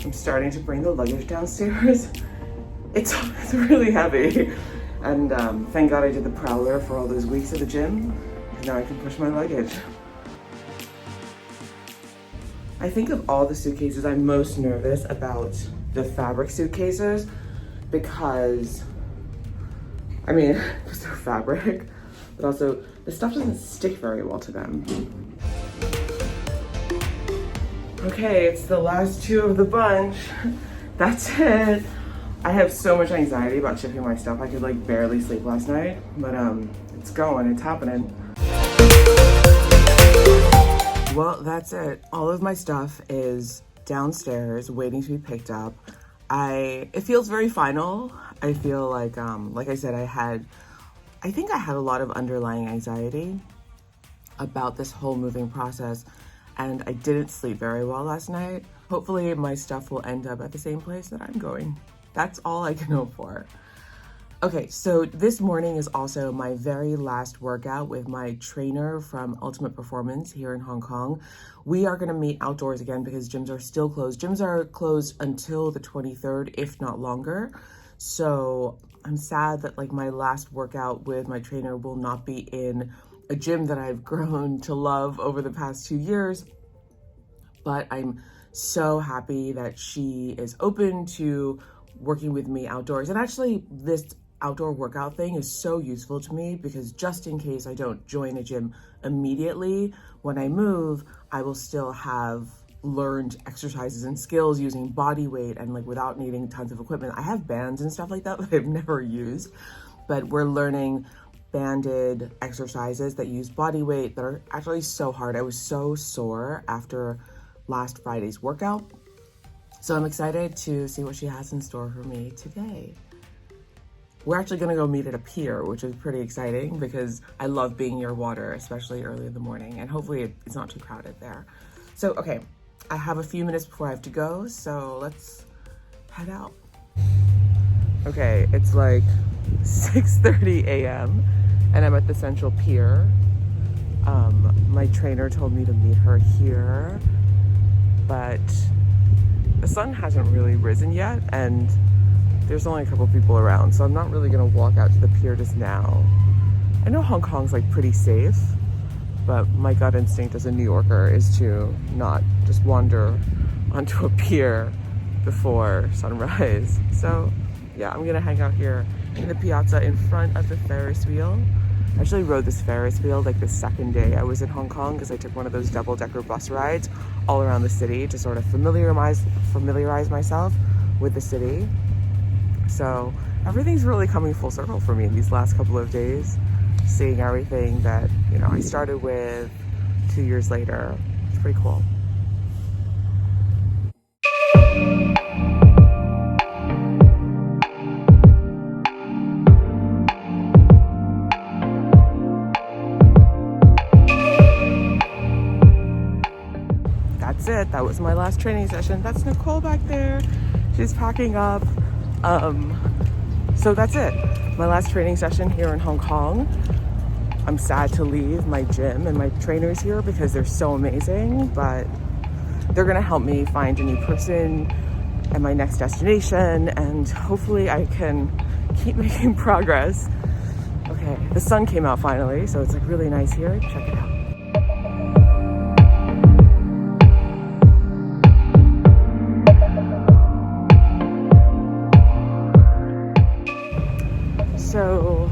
I'm starting to bring the luggage downstairs. It's really heavy. And thank God I did the prowler for all those weeks at the gym. Now I can push my luggage. I think of all the suitcases, I'm most nervous about the fabric suitcases because, I mean, because they're fabric, but also the stuff doesn't stick very well to them. Okay, it's the last two of the bunch. That's it. I have so much anxiety about shipping my stuff. I could like barely sleep last night, but it's going, it's happening. Well, that's it. All of my stuff is downstairs waiting to be picked up. It feels very final. I feel like I said, I think I had a lot of underlying anxiety about this whole moving process, and I didn't sleep very well last night. Hopefully my stuff will end up at the same place that I'm going. That's all I can hope for. Okay, so this morning is also my very last workout with my trainer from Ultimate Performance here in Hong Kong. We are gonna meet outdoors again because gyms are still closed. Gyms are closed until the 23rd, if not longer. So I'm sad that like my last workout with my trainer will not be in a gym that I've grown to love over the past 2 years. But I'm so happy that she is open to working with me outdoors. And actually this outdoor workout thing is so useful to me because just in case I don't join a gym immediately, when I move, I will still have learned exercises and skills using body weight and like without needing tons of equipment. I have bands and stuff like that that I've never used, but we're learning banded exercises that use body weight that are actually so hard. I was so sore after last Friday's workout. So I'm excited to see what she has in store for me today. We're actually gonna go meet at a pier, which is pretty exciting because I love being near water, especially early in the morning, and hopefully it's not too crowded there. So, okay, I have a few minutes before I have to go, so let's head out. Okay, it's like 6:30 a.m. and I'm at the Central Pier. My trainer told me to meet her here, but the sun hasn't really risen yet and there's only a couple people around, so I'm not really gonna walk out to the pier just now. I know Hong Kong's like pretty safe, but my gut instinct as a New Yorker is to not just wander onto a pier before sunrise. So yeah, I'm gonna hang out here in the piazza in front of the Ferris wheel. I actually rode this Ferris wheel like the second day I was in Hong Kong because I took one of those double-decker bus rides all around the city to sort of familiarize myself with the city. So everything's really coming full circle for me these last couple of days, seeing everything that, you know, I started with 2 years later. It's pretty cool. That's it. That was my last training session. That's Nicole back there. She's packing up. So that's it. My last training session here in Hong Kong. I'm sad to leave my gym and my trainers here because they're so amazing, but they're gonna help me find a new person at my next destination, and hopefully I can keep making progress. Okay, the sun came out finally, so it's like really nice here. Check it out. So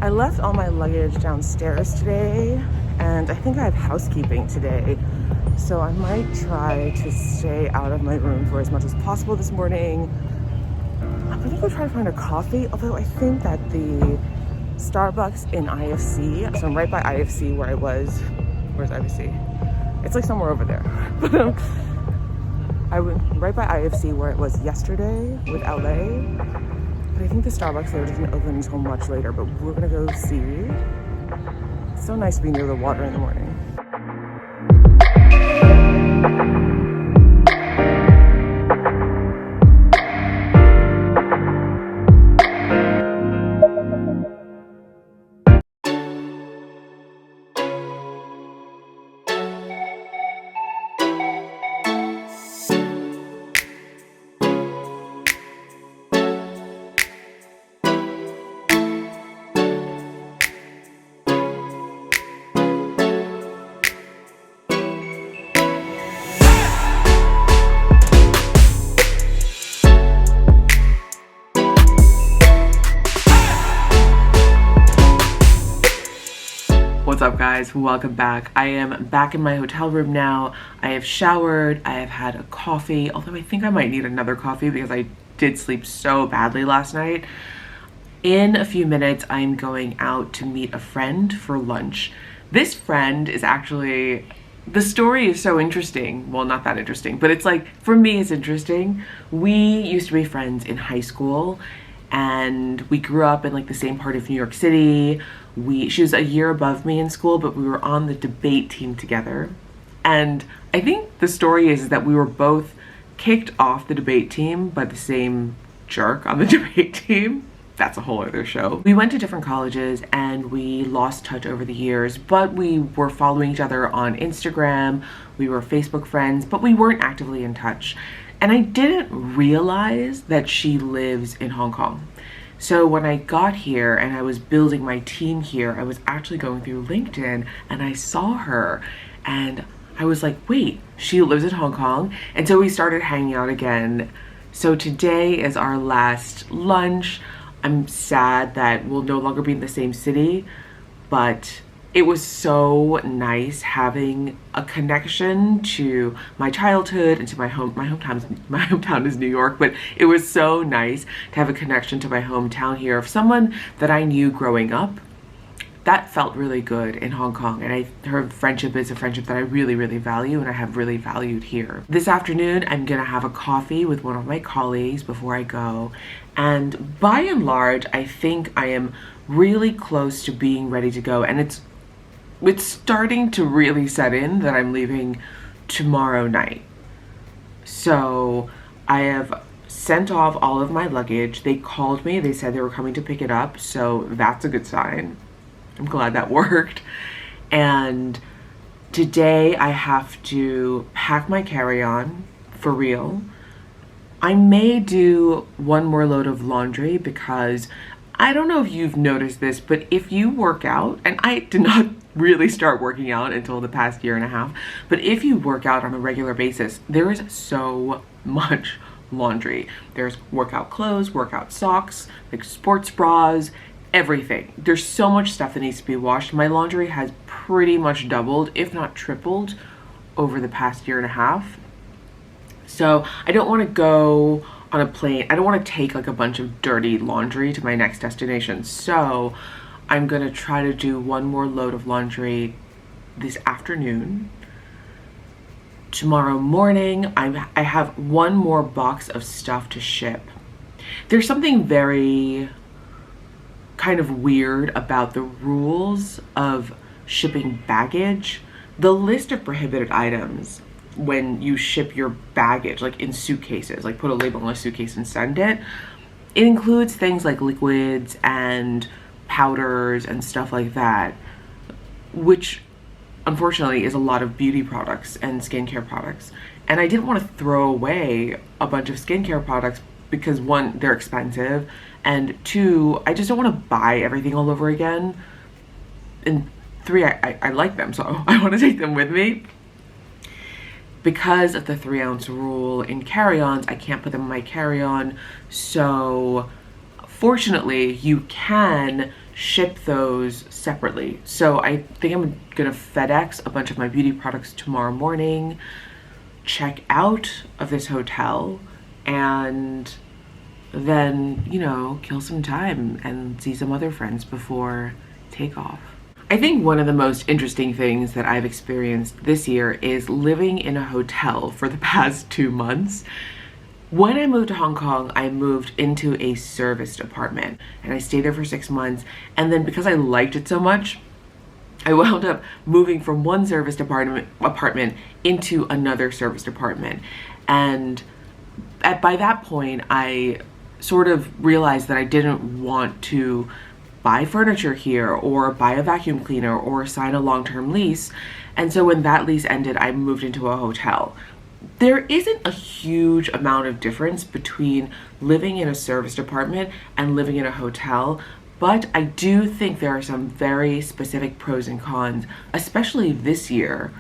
I left all my luggage downstairs today, and I think I have housekeeping today. So I might try to stay out of my room for as much as possible this morning. I'm gonna go try to find a coffee, although I think that the Starbucks in IFC, so I'm right by IFC where I was. Where's IFC? It's like somewhere over there. But I went right by IFC where it was yesterday with LA. But I think the Starbucks there doesn't open until much later, but we're gonna go see. It's so nice to be near the water in the morning. guys, welcome back. I am back in my hotel room now. I have showered, I have had a coffee, although I think I might need another coffee because I did sleep so badly last night. In a few minutes, I'm going out to meet a friend for lunch. This friend is actually, the story is so interesting. Well, not that interesting, but it's like, for me, it's interesting. We used to be friends in high school and we grew up in like the same part of New York City. She was a year above me in school, but we were on the debate team together. And I think the story is that we were both kicked off the debate team by the same jerk on the debate team. That's a whole other show. We went to different colleges and we lost touch over the years, but we were following each other on Instagram. We were Facebook friends, but we weren't actively in touch. And I didn't realize that she lives in Hong Kong. So when I got here and I was building my team here, I was actually going through LinkedIn and I saw her and I was like, wait, she lives in Hong Kong? And so we started hanging out again. So today is our last lunch. I'm sad that we'll no longer be in the same city, but it was so nice having a connection to my childhood and to my hometown is New York, but it was so nice to have a connection to my hometown here of someone that I knew growing up. That felt really good in Hong Kong, and her friendship is a friendship that I really, really value and I have really valued here. This afternoon, I'm gonna have a coffee with one of my colleagues before I go, and by and large, I think I am really close to being ready to go, and it's starting to really set in that I'm leaving tomorrow night. So I have sent off all of my luggage. They called me, they said they were coming to pick it up, so that's a good sign. I'm glad that worked. And today I have to pack my carry-on for real. I may do one more load of laundry because I don't know if you've noticed this, but if you work out, and I did not really start working out until the past year and a half, but if you work out on a regular basis, there is so much laundry. There's workout clothes, workout socks, like sports bras, everything. There's so much stuff that needs to be washed. My laundry has pretty much doubled, if not tripled, over the past year and a half. So I don't want to go on a plane. I don't want to take like a bunch of dirty laundry to my next destination. So I'm gonna try to do one more load of laundry this afternoon. Tomorrow morning, I have one more box of stuff to ship. There's something very kind of weird about the rules of shipping baggage. The list of prohibited items when you ship your baggage, like in suitcases, like put a label on a suitcase and send it, it includes things like liquids and powders and stuff like that, which unfortunately is a lot of beauty products and skincare products. And I didn't want to throw away a bunch of skincare products because one, they're expensive, and two, I just don't want to buy everything all over again. And three, I like them, so I want to take them with me. Because of the 3-ounce rule in carry-ons, I can't put them in my carry-on. So fortunately, you can ship those separately. So I think I'm gonna FedEx a bunch of my beauty products tomorrow morning, check out of this hotel, and then, you know, kill some time and see some other friends before takeoff. I think one of the most interesting things that I've experienced this year is living in a hotel for the past 2 months. When I moved to Hong Kong, I moved into a serviced apartment and I stayed there for 6 months. And then because I liked it so much, I wound up moving from one serviced apartment into another serviced apartment. And by that point, I sort of realized that I didn't want to buy furniture here or buy a vacuum cleaner or sign a long-term lease. And so when that lease ended, I moved into a hotel. There isn't a huge amount of difference between living in a serviced apartment and living in a hotel, but I do think there are some very specific pros and cons, especially this year,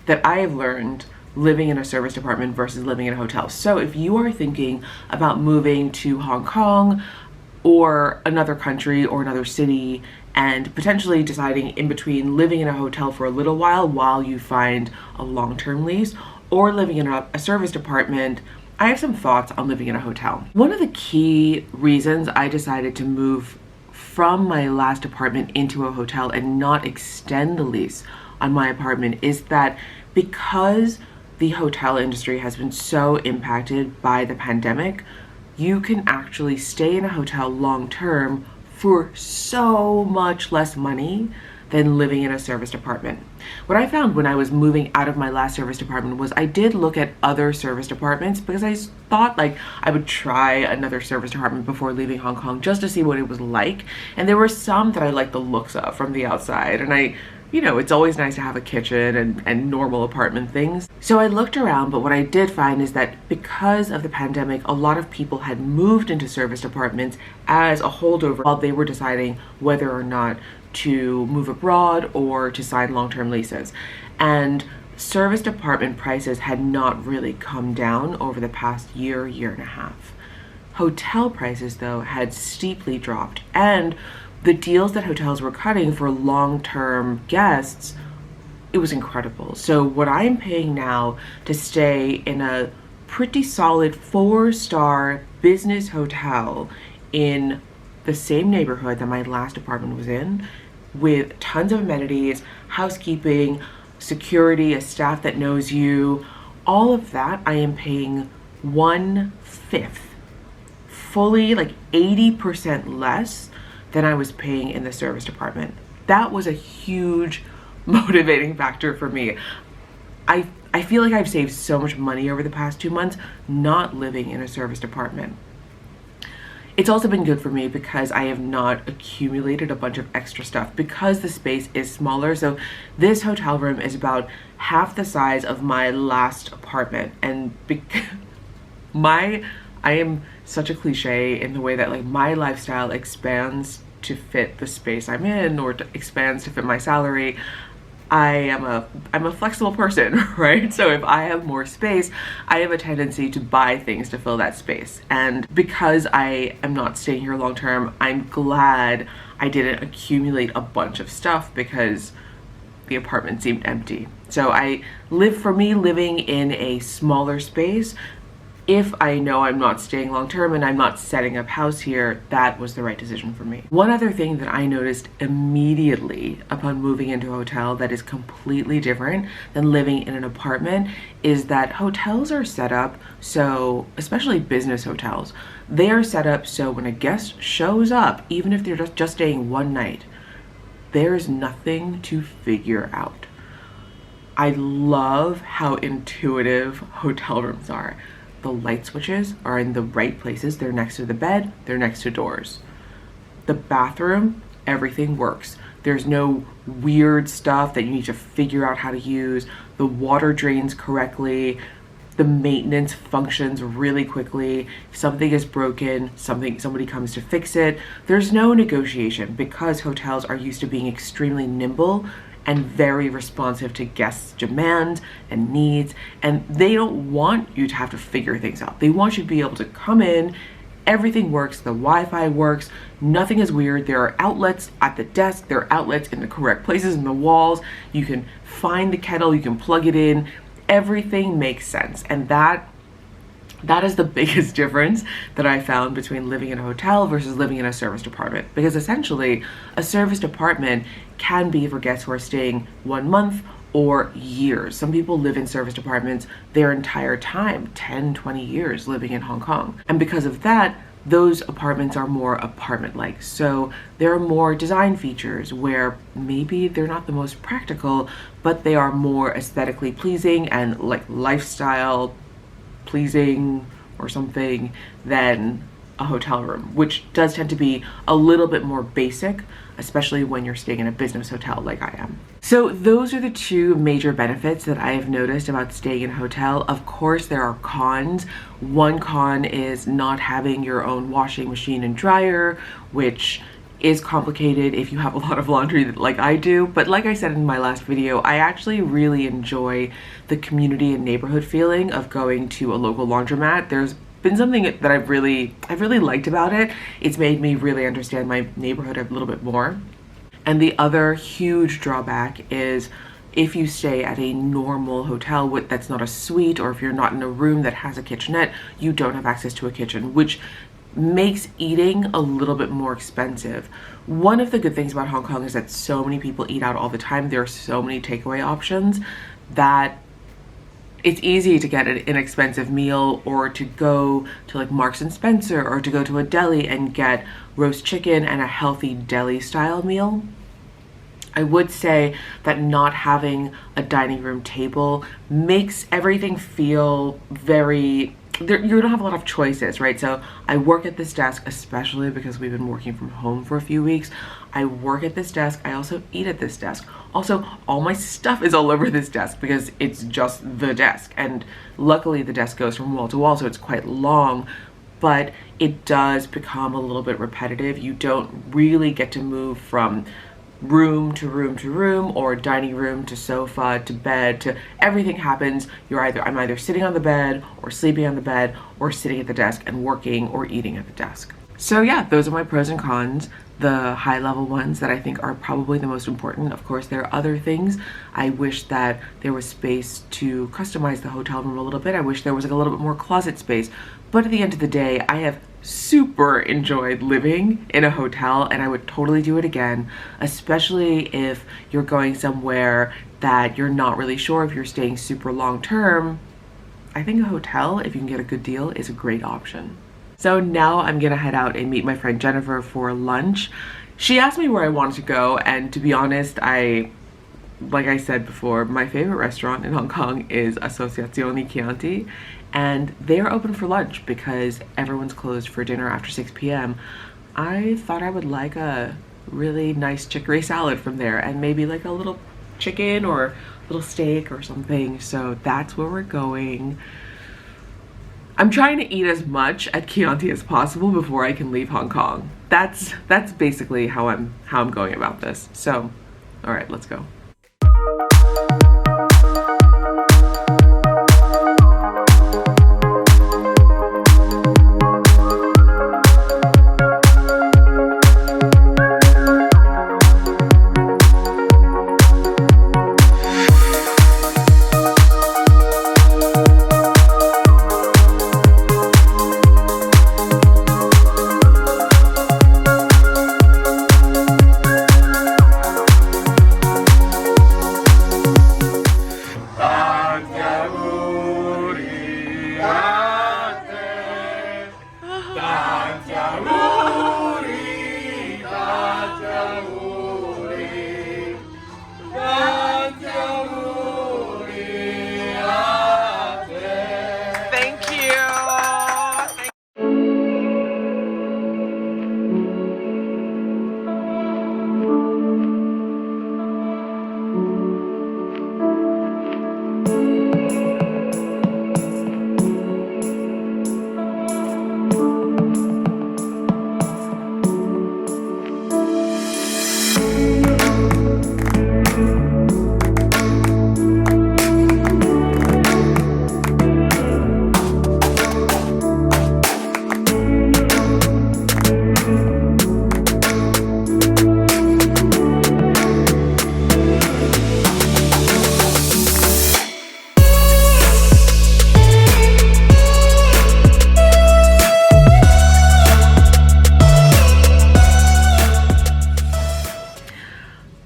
that I have learned living in a serviced apartment versus living in a hotel. So if you are thinking about moving to Hong Kong, or another country or another city, and potentially deciding in between living in a hotel for a little while you find a long-term lease, or living in a serviced apartment, I have some thoughts on living in a hotel. One of the key reasons I decided to move from my last apartment into a hotel and not extend the lease on my apartment is that because the hotel industry has been so impacted by the pandemic, you can actually stay in a hotel long term for so much less money than living in a serviced apartment. What I found when I was moving out of my last serviced apartment was I did look at other serviced apartments because I thought like I would try another serviced apartment before leaving Hong Kong just to see what it was like. And there were some that I liked the looks of from the outside. And it's always nice to have a kitchen and normal apartment things. So I looked around, but what I did find is that because of the pandemic, a lot of people had moved into serviced apartments as a holdover while they were deciding whether or not to move abroad or to sign long-term leases. And serviced apartment prices had not really come down over the past year and a half. Hotel prices, though, had steeply dropped, and the deals that hotels were cutting for long-term guests, it was incredible. So what I'm paying now to stay in a pretty solid 4-star business hotel in the same neighborhood that my last apartment was in, with tons of amenities, housekeeping, security, a staff that knows you, all of that, I am paying 1/5, fully like 80% less than I was paying in the serviced apartment. That was a huge motivating factor for me. I feel like I've saved so much money over the past 2 months not living in a serviced apartment. It's also been good for me because I have not accumulated a bunch of extra stuff because the space is smaller. So this hotel room is about half the size of my last apartment, and I am such a cliche in the way that like my lifestyle expands to fit the space I'm in, or expands to fit my salary. I'm a flexible person, right? So if I have more space, I have a tendency to buy things to fill that space. And because I am not staying here long term, I'm glad I didn't accumulate a bunch of stuff because the apartment seemed empty. So for me, living in a smaller space, if I know I'm not staying long term and I'm not setting up house here, that was the right decision for me. One other thing that I noticed immediately upon moving into a hotel that is completely different than living in an apartment is that hotels are set up so, especially business hotels, they are set up so when a guest shows up, even if they're just staying one night, there's nothing to figure out. I love how intuitive hotel rooms are. The light switches are in the right places. They're next to the bed, they're next to doors. The bathroom, everything works. There's no weird stuff that you need to figure out how to use. The water drains correctly. The maintenance functions really quickly. If something is broken, somebody comes to fix it. There's no negotiation because hotels are used to being extremely nimble and very responsive to guests' demands and needs, and they don't want you to have to figure things out. They want you to be able to come in, everything works, the Wi-Fi works, nothing is weird. There are outlets at the desk, there are outlets in the correct places in the walls. You can find the kettle, you can plug it in, everything makes sense. And that is the biggest difference that I found between living in a hotel versus living in a serviced apartment. Because essentially, a serviced apartment can be for guests who are staying 1 month or years. Some people live in serviced apartments their entire time, 10, 20 years living in Hong Kong. And because of that, those apartments are more apartment-like. So there are more design features where maybe they're not the most practical, but they are more aesthetically pleasing and like lifestyle pleasing or something than a hotel room, which does tend to be a little bit more basic, especially when you're staying in a business hotel like I am. So those are the two major benefits that I have noticed about staying in a hotel. Of course, there are cons. One con is not having your own washing machine and dryer, which is complicated if you have a lot of laundry like I do. But like I said in my last video, I actually really enjoy the community and neighborhood feeling of going to a local laundromat. There's been something that I've really liked about it. It's made me really understand my neighborhood a little bit more. And the other huge drawback is if you stay at a normal hotel that's not a suite, or if you're not in a room that has a kitchenette, you don't have access to a kitchen, which makes eating a little bit more expensive. One of the good things about Hong Kong is that so many people eat out all the time. There are so many takeaway options that it's easy to get an inexpensive meal, or to go to like Marks and Spencer, or to go to a deli and get roast chicken and a healthy deli style meal. I would say that not having a dining room table makes everything feel very, you don't have a lot of choices, right? So I work at this desk, especially because we've been working from home for a few weeks. I work at this desk. I also eat at this desk. Also, all my stuff is all over this desk because it's just the desk. And luckily the desk goes from wall to wall, so it's quite long, but it does become a little bit repetitive. You don't really get to move from room to room to room, or dining room to sofa to bed to everything happens. I'm either sitting on the bed or sleeping on the bed, or sitting at the desk and working or eating at the desk. So yeah, those are my pros and cons, the high level ones that I think are probably the most important. Of course, there are other things. I wish that there was space to customize the hotel room a little bit. I wish there was like a little bit more closet space. But at the end of the day, I have super enjoyed living in a hotel, and I would totally do it again, especially if you're going somewhere that you're not really sure if you're staying super long term. I think a hotel, if you can get a good deal, is a great option. So now I'm gonna head out and meet my friend Jennifer for lunch. She asked me where I wanted to go, and to be honest, like I said before, my favorite restaurant in Hong Kong is Associazione Chianti, and they are open for lunch because everyone's closed for dinner after 6 p.m. I thought I would like a really nice chicory salad from there, and maybe like a little chicken or a little steak or something. So that's where we're going. I'm trying to eat as much at Chianti as possible before I can leave Hong Kong. That's basically how I'm going about this. So, all right, let's go.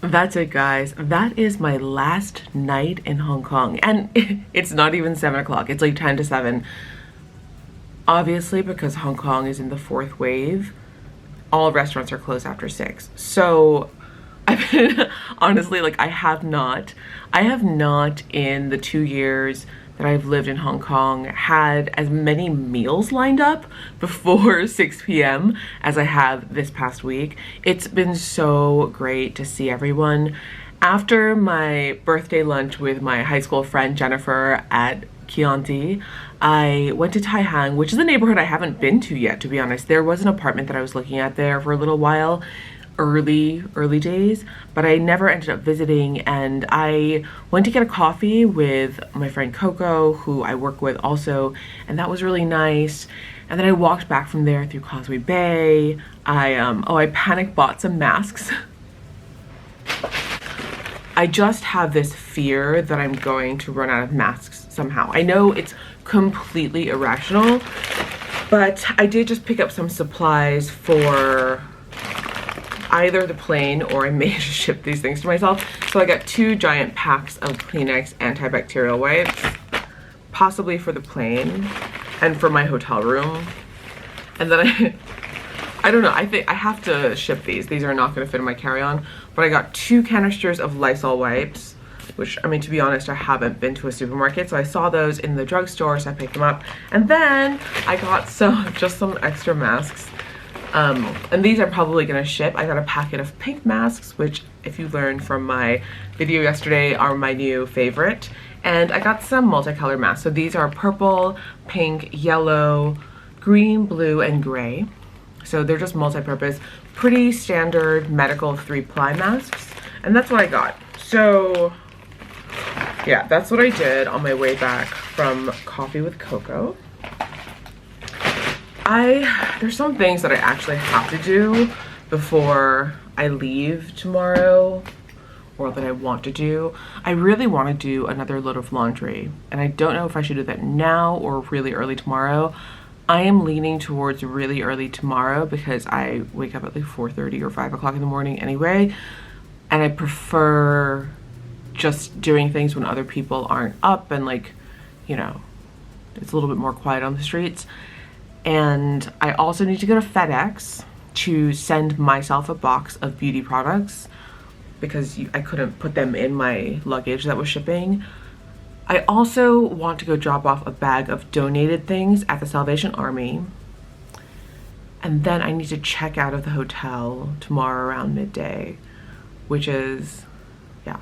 That's it, guys. That is my last night in Hong Kong, and it's not even 7 o'clock. It's like 10 to 7. Obviously, because Hong Kong is in the 4th wave, all restaurants are closed after 6. So I've been honestly, like, I have not in the 2 years that I've lived in Hong Kong had as many meals lined up before 6 p.m. as I have this past week. It's been so great to see everyone. After my birthday lunch with my high school friend Jennifer at Chianti, I went to Tai Hang, which is a neighborhood I haven't been to yet, to be honest. There was an apartment that I was looking at there for a little while. early days, but I never ended up visiting, and I went to get a coffee with my friend Coco, who I work with also, and that was really nice. And then I walked back from there through Causeway Bay. I panic bought some masks. I just have this fear that I'm going to run out of masks somehow. I know it's completely irrational, but I did just pick up some supplies for either the plane, or I may just ship these things to myself. So I got 2 giant packs of Kleenex antibacterial wipes, possibly for the plane and for my hotel room. And then I don't know, I think I have to ship these. These are not going to fit in my carry-on, but I got 2 canisters of Lysol wipes, which, I mean, to be honest, I haven't been to a supermarket, so I saw those in the drugstore, so I picked them up. And then I got just some extra masks. And these I'm probably gonna ship. I got a packet of pink masks, which, if you learned from my video yesterday, are my new favorite. And I got some multicolor masks. So these are purple, pink, yellow, green, blue, and gray. So they're just multi-purpose, pretty standard medical 3-ply masks. And that's what I got. So yeah, that's what I did on my way back from Coffee with Coco. There's some things that I actually have to do before I leave tomorrow, or that I want to do. I really want to do another load of laundry, and I don't know if I should do that now or really early tomorrow. I am leaning towards really early tomorrow because I wake up at like 4:30 or 5 o'clock in the morning anyway, and I prefer just doing things when other people aren't up and, like, you know, it's a little bit more quiet on the streets. And I also need to go to FedEx to send myself a box of beauty products because I couldn't put them in my luggage that was shipping. I also want to go drop off a bag of donated things at the Salvation Army. And then I need to check out of the hotel tomorrow around midday, which is, yeah.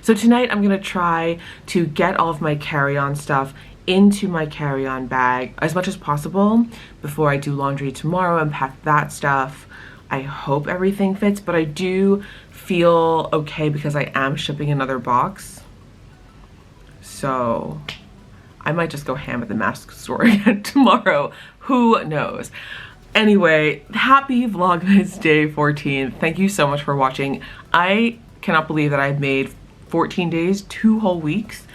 So tonight I'm gonna try to get all of my carry-on stuff into my carry-on bag as much as possible before I do laundry tomorrow and pack that stuff. I hope everything fits, but I do feel okay because I am shipping another box. So I might just go ham at the mask store again tomorrow. Who knows? Anyway, happy Vlogmas day 14. Thank you so much for watching. I cannot believe that I've made 14 days, 2 whole weeks,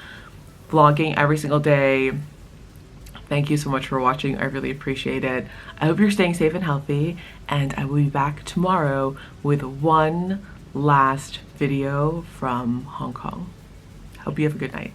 vlogging every single day. Thank you so much for watching. I really appreciate it. I hope you're staying safe and healthy, and I will be back tomorrow with one last video from Hong Kong. Hope you have a good night.